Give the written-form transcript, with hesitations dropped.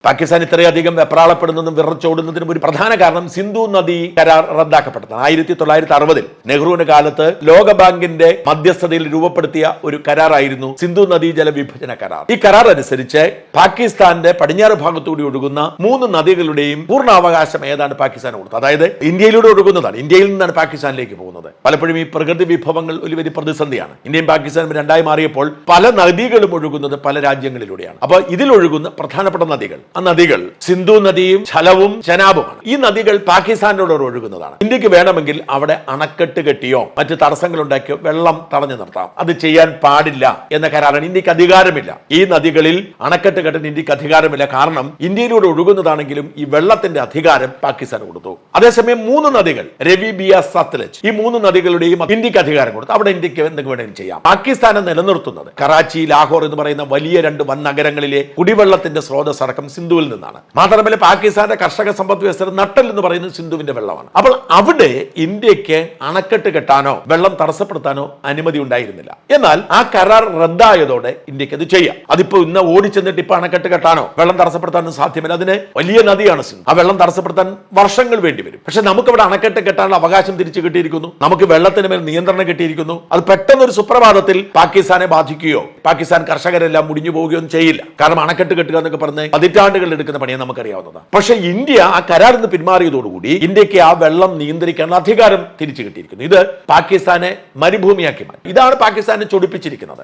പാകിസ്ഥാൻ ഇത്രയധികം വെപ്രാളപ്പെടുന്നതും വിറച്ചോടുന്നതിനും ഒരു പ്രധാന കാരണം സിന്ധു നദി കരാർ റദ്ദാക്കപ്പെട്ടതാണ്. 1960 നെഹ്റുവിന്റെ കാലത്ത് ലോകബാങ്കിന്റെ മധ്യസ്ഥതയിൽ രൂപപ്പെടുത്തിയ ഒരു കരാറായിരുന്നു സിന്ധു നദീ ജലവിഭജന കരാർ. ഈ കരാർ അനുസരിച്ച് പാകിസ്ഥാന്റെ പടിഞ്ഞാറ് ഭാഗത്തുകൂടി ഒഴുകുന്ന 3 നദികളുടെയും പൂർണ്ണാവകാശം ഏതാണ് പാകിസ്ഥാൻ കൊടുത്തത്. അതായത് ഇന്ത്യയിലൂടെ ഒഴുകുന്നതാണ്. ഇന്ത്യയിൽ നിന്നാണ് പാകിസ്ഥാനിലേക്ക് പോകുന്നത്. പലപ്പോഴും ഈ പ്രകൃതി വിഭവങ്ങൾ ഒരു വലിയ പ്രതിസന്ധിയാണ്. ഇന്ത്യയും പാകിസ്ഥാനും രണ്ടായി മാറിയപ്പോൾ പല നദികളും ഒഴുകുന്നത് പല രാജ്യങ്ങളിലൂടെയാണ്. അപ്പൊ ഇതിലൊഴുകുന്ന പ്രധാനപ്പെട്ട നദികൾ, ആ നദികൾ സിന്ധു നദിയും ഝലവും ചെനാബുമാണ്. ഈ നദികൾ പാകിസ്ഥാനിലൂടെ ഒഴുകുന്നതാണ്. ഇന്ത്യക്ക് വേണമെങ്കിൽ അവിടെ അണക്കെട്ട് കെട്ടിയോ മറ്റ് തടസ്സങ്ങൾ ഉണ്ടാക്കിയോ വെള്ളം തടഞ്ഞു നിർത്താം. അത് ചെയ്യാൻ പാടില്ല എന്ന കരാറാണ്. ഇന്ത്യക്ക് അധികാരമില്ല. ഈ നദികളിൽ അണക്കെട്ട് കെട്ടാൻ ഇന്ത്യക്ക് അധികാരമില്ല. കാരണം ഇന്ത്യയിലൂടെ ഒഴുകുന്നതാണെങ്കിലും ഈ വെള്ളത്തിന്റെ അധികാരം പാകിസ്ഥാൻ കൊടുത്തു. അതേസമയം 3 നദികൾ രവി, ബിയാസ്, സത്ലജ്, ഈ 3 നദികളുടെയും ഇന്ത്യക്ക് അധികാരം കൊടുത്തു. അവിടെ ഇന്ത്യക്ക് എന്തെങ്കിലും വേണമെങ്കിലും ചെയ്യാം. പാകിസ്ഥാനെ നിലനിർത്തുന്നത് കറാച്ചി, ലാഹോർ എന്ന് പറയുന്ന വലിയ 2 വൻ നഗരങ്ങളിലെ കുടിവെള്ളത്തിന്റെ സ്രോതസ് അടക്കം സിന്ധുവിൽ നിന്നാണ്. മാത്രമല്ല പാകിസ്ഥാന്റെ കർഷക സമ്പദ് വ്യവസ്ഥ നട്ടൽ എന്ന് പറയുന്നത് സിന്ധുവിന്റെ വെള്ളമാണ്. അപ്പോൾ അവിടെ ഇന്ത്യക്ക് അണക്കെട്ട് കെട്ടാനോ വെള്ളം തടസ്സപ്പെടുത്താനോ അനുമതി ഉണ്ടായിരുന്നില്ല. എന്നാൽ ആ കരാർ റദ്ദായതോടെ ഇന്ത്യക്ക് അത് ചെയ്യാം. അതിപ്പോ ഇന്ന് ഓടിച്ചെന്നിട്ട് ഇപ്പൊ അണക്കെട്ട് കെട്ടാനോ വെള്ളം തടസ്സപ്പെടുത്താനോ സാധ്യമല്ല. അതിന് വലിയ നദിയാണ് സിന്ധു. ആ വെള്ളം തടസ്സപ്പെടുത്താൻ വർഷങ്ങൾ വേണ്ടി വരും. പക്ഷെ നമുക്ക് ഇവിടെ അണക്കെട്ട് കെട്ടാനുള്ള അവകാശം തിരിച്ചു കിട്ടിയിരിക്കുന്നു. നമുക്ക് വെള്ളത്തിന് മേൽ നിയന്ത്രണം കിട്ടിയിരിക്കുന്നു. അത് പെട്ടെന്ന് ഒരു സുപ്രഭാതത്തിൽ പാകിസ്ഥാനെ ബാധിക്കുകയോ പാകിസ്ഥാൻ കർഷകരെല്ലാം മുടിഞ്ഞു പോവുകയോ ചെയ്യില്ല. കാരണം അണക്കെട്ട് കെട്ടുക എന്നൊക്കെ പറഞ്ഞ് പതിറ്റാണ്ടുകൾ എടുക്കുന്ന പണിയെ നമുക്കറിയാവുന്നതാണ്. പക്ഷെ ഇന്ത്യ ആ കരാറിൽ നിന്ന് പിന്മാറിയതോടുകൂടി ഇന്ത്യക്ക് ആ വെള്ളം നിയന്ത്രിക്കാനുള്ള അധികാരം തിരിച്ചു കിട്ടിയിരിക്കുന്നു. ഇത് പാകിസ്ഥാനെ മരുഭൂമിയാക്കി മാറ്റി. ഇതാണ് പാകിസ്ഥാനെ ചൊടിപ്പിച്ചിരിക്കുന്നത്.